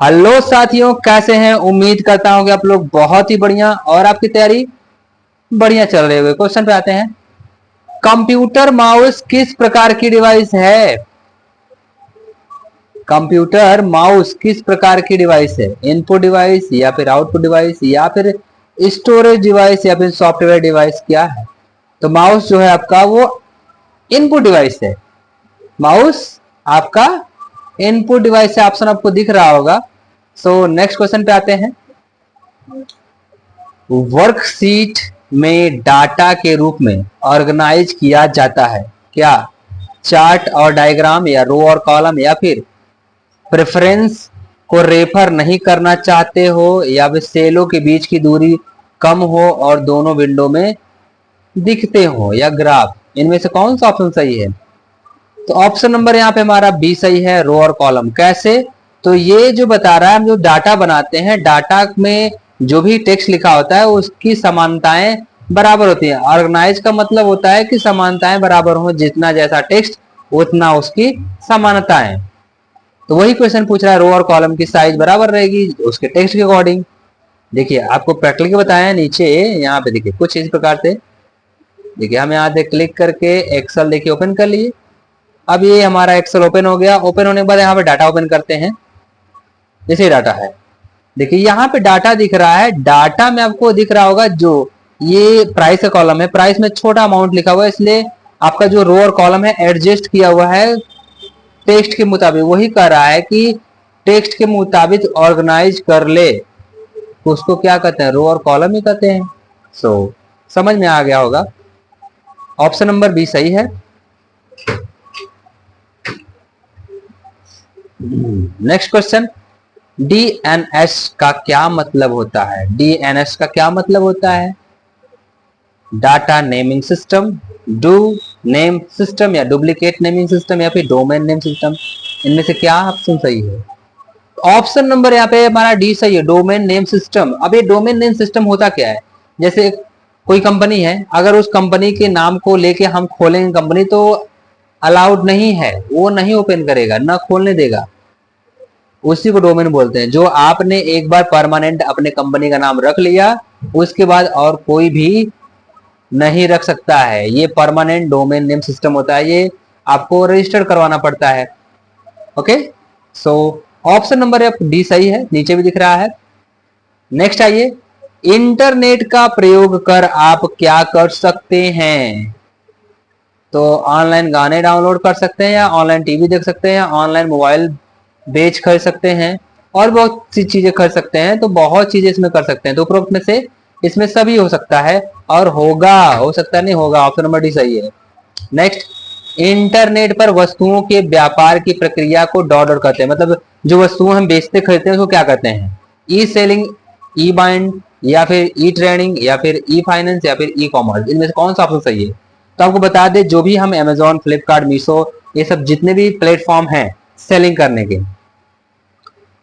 Hello साथियों, कैसे हैं? उम्मीद करता हूं कि आप लोग बहुत ही बढ़िया और आपकी तैयारी बढ़िया चल रही होगी। क्वेश्चन पे आते हैं। कंप्यूटर माउस किस प्रकार की डिवाइस है? कंप्यूटर माउस किस प्रकार की डिवाइस है? इनपुट डिवाइस या फिर आउटपुट डिवाइस या फिर स्टोरेज डिवाइस या फिर सॉफ्टवेयर डिवाइस, क्या है? तो माउस जो है आपका वो इनपुट डिवाइस है। माउस आपका इनपुट डिवाइस है। ऑप्शन आपको दिख रहा होगा। सो नेक्स्ट क्वेश्चन पे आते हैं। वर्कशीट में डाटा के रूप में ऑर्गेनाइज किया जाता है, क्या? चार्ट और डायग्राम या रो और कॉलम या फिर प्रेफरेंस को रेफर नहीं करना चाहते हो या फिर सेलों के बीच की दूरी कम हो और दोनों विंडो में दिखते हो या ग्राफ, इनमें से कौन सा ऑप्शन सही है? तो ऑप्शन नंबर यहाँ पे हमारा बी सही है, रो और कॉलम। कैसे? तो ये जो बता रहा है, हम जो डाटा बनाते हैं, डाटा में जो भी टेक्स्ट लिखा होता है उसकी समानताएं बराबर होती हैं। ऑर्गेनाइज का मतलब होता है कि समानताएं बराबर हो, जितना जैसा टेक्स्ट उतना उसकी समानताएं। तो वही क्वेश्चन पूछ रहा है, रो और कॉलम की साइज बराबर रहेगी उसके टेक्स्ट के अकॉर्डिंग। देखिए आपको प्रैक्टिकली बताया नीचे, यहाँ पे देखिए कुछ इस प्रकार से। देखिए हम यहाँ पे क्लिक करके एक्सेल देखिए ओपन कर लिए। अब ये हमारा एक्सेल ओपन हो गया। ओपन होने के बाद यहाँ पे डाटा ओपन करते हैं। जैसे डाटा है, देखिए यहाँ पे डाटा दिख रहा है। डाटा में आपको दिख रहा होगा जो ये प्राइस का कॉलम है, प्राइस में छोटा अमाउंट लिखा हुआ है, इसलिए आपका जो रो और कॉलम है एडजस्ट किया हुआ है टेक्स्ट के मुताबिक। वही कह रहा है कि टेक्स्ट के मुताबिक ऑर्गेनाइज कर ले, तो उसको क्या कहते हैं? रो और कॉलम ही कहते हैं। सो समझ में आ गया होगा। ऑप्शन नंबर बी सही है। नेक्स्ट क्वेश्चन, डीएनएस का क्या मतलब होता है? डीएनएस का क्या मतलब होता है? Data naming system, do name system या डुप्लीकेट नेमिंग सिस्टम या फिर डोमेन नेम सिस्टम, इनमें से क्या ऑप्शन सही है? ऑप्शन नंबर यहाँ पे हमारा डी सही है, डोमेन नेम सिस्टम। अब ये डोमेन नेम सिस्टम होता क्या है? जैसे कोई कंपनी है, अगर उस कंपनी के नाम को लेके हम खोलेंगे कंपनी, तो अलाउड नहीं है, वो नहीं ओपन करेगा, ना खोलने देगा। उसी को डोमेन बोलते हैं। जो आपने एक बार परमानेंट अपने कंपनी का नाम रख लिया, उसके बाद और कोई भी नहीं रख सकता है। ये परमानेंट डोमेन नेम सिस्टम होता है। ये आपको रजिस्टर करवाना पड़ता है। Okay, so option number D सही है, नीचे भी दिख रहा है। नेक्स्ट आइए, इंटरनेट का प्रयोग कर आप क्या कर सकते हैं? तो ऑनलाइन गाने डाउनलोड कर सकते हैं, या ऑनलाइन टीवी देख सकते हैं, या ऑनलाइन मोबाइल बेच खरीद सकते हैं, और बहुत सी चीजें कर सकते हैं। तो बहुत चीजें इसमें कर सकते हैं। तो उपरोक्त में से इसमें सभी हो सकता है और होगा, हो सकता नहीं होगा। ऑप्शन नंबर डी सही है। नेक्स्ट, इंटरनेट पर वस्तुओं के व्यापार की प्रक्रिया को डॉट डॉट कहते हैं। मतलब जो वस्तुएं हम बेचते खरीदते हैं उसको क्या कहते हैं? ई सेलिंग, ई बाइंड या फिर ई ट्रेडिंग या फिर ई फाइनेंस या फिर ई कॉमर्स, इनमें से कौन सा ऑप्शन सही है? तो आपको बता दें, जो भी हम अमेजोन, फ्लिपकार्ट, मीशो, ये सब जितने भी प्लेटफॉर्म हैं सेलिंग करने के,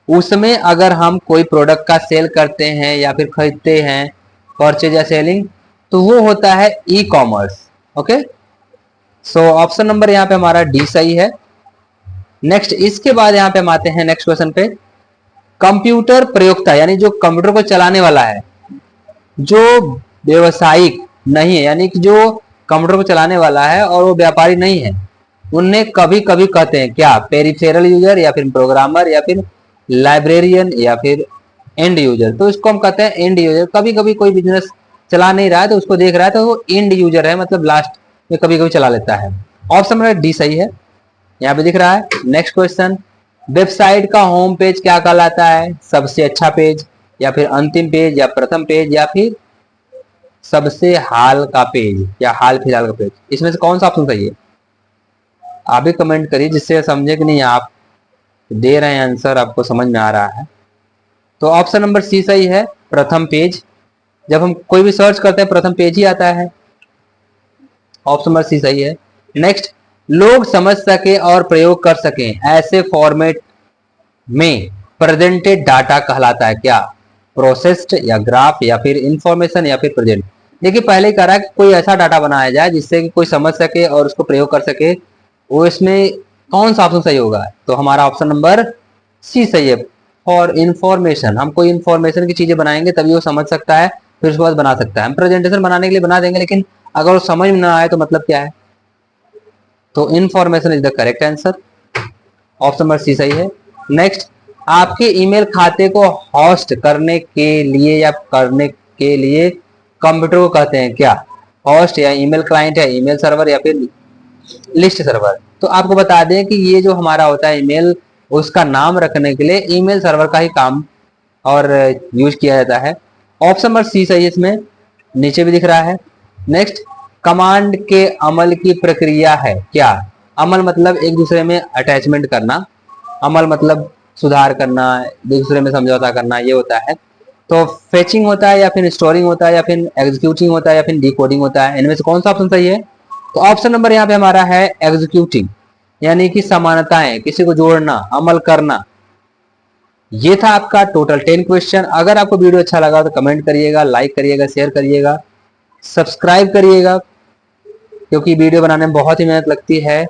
उसमें अगर हम कोई प्रोडक्ट का सेल करते हैं या फिर खरीदते हैं, परचेज या सेलिंग, तो वो होता है e commerce. Okay, so option number यहाँ पे हमारा डी सही है। नेक्स्ट, इसके बाद यहाँ पे हम आते हैं नेक्स्ट क्वेश्चन पे। कंप्यूटर प्रयोक्ता यानी जो कंप्यूटर को चलाने वाला है, जो व्यवसायिक नहीं है, यानी कि जो कंप्यूटर को चलाने वाला है और वो व्यापारी नहीं है, उन्हें कभी कभी कहते हैं क्या? पेरिफेरल यूजर या फिर प्रोग्रामर या फिर लाइब्रेरियन या फिर एंड यूजर। तो इसको हम कहते हैं एंड यूजर। कभी कभी कोई बिजनेस चला नहीं रहा है तो उसको देख रहा है, तो वो एंड यूजर है, मतलब लास्ट में कभी कभी चला लेता है। ऑप्शन नंबर डी सही है, यहाँ पे दिख रहा है। नेक्स्ट क्वेश्चन, वेबसाइट का होम पेज क्या कहलाता है? सबसे अच्छा पेज या फिर अंतिम पेज या प्रथम पेज या फिर सबसे हाल का पेज या हाल फिलहाल का पेज, इसमें से कौन सा ऑप्शन सही है? आप भी कमेंट करिए जिससे समझे कि नहीं आप दे रहे हैं आंसर आपको समझ में आ रहा है। तो ऑप्शन नंबर सी सही है, प्रथम पेज। जब हम कोई भी सर्च करते हैं प्रथम पेज ही आता है। ऑप्शन नंबर सी सही है। नेक्स्ट, लोग समझ सके और प्रयोग कर सकें ऐसे फॉर्मेट में प्रेजेंटेड डाटा कहलाता है क्या? प्रोसेस्ड या ग्राफ या फिर इंफॉर्मेशन या फिर प्रेजेंट। देखिए पहले ही कह रहा है कि कोई ऐसा डाटा बनाया जाए जिससे कि कोई समझ सके और उसको प्रयोग कर सके, वो इसमें कौन सा ऑप्शन सही होगा? तो हमारा ऑप्शन नंबर सी सही है, फॉर इंफॉर्मेशन, हम कोई इंफॉर्मेशन की चीजें बनाएंगे तभी वो समझ सकता है, फिर उसके बाद बना सकता है। हम प्रेजेंटेशन बनाने के लिए बना देंगे, लेकिन अगर वो समझ में ना आए तो मतलब क्या है? तो information is the correct answer, option number C सही है। नेक्स्ट, आपके ईमेल खाते को होस्ट करने के लिए या करने के लिए कंप्यूटर को कहते हैं क्या? होस्ट या ईमेल क्लाइंट है, ईमेल सर्वर या फिर लिस्ट सर्वर? तो आपको बता दें कि ये जो हमारा होता है ईमेल, उसका नाम रखने के लिए ईमेल सर्वर का ही काम और यूज किया जाता है। ऑप्शन नंबर सी सही है इसमें, नीचे भी दिख रहा है। नेक्स्ट, कमांड के अमल की प्रक्रिया है क्या? अमल मतलब एक दूसरे में अटैचमेंट करना, अमल मतलब सुधार करना, एक दूसरे में समझौता करना, ये होता है। तो फेचिंग होता है या फिर स्टोरिंग होता है या फिर एग्जीक्यूटिंग होता है या फिर डिकोडिंग होता है, इनमें से कौन सा ऑप्शन सही है? तो ऑप्शन नंबर यहाँ पे हमारा है एग्जीक्यूटिंग, यानी कि समानताएं, किसी को जोड़ना, अमल करना। ये था आपका टोटल 10 क्वेश्चन। अगर आपको वीडियो अच्छा लगा तो कमेंट करिएगा, लाइक करिएगा, शेयर करिएगा, सब्सक्राइब करिएगा, क्योंकि वीडियो बनाने में बहुत ही मेहनत लगती है।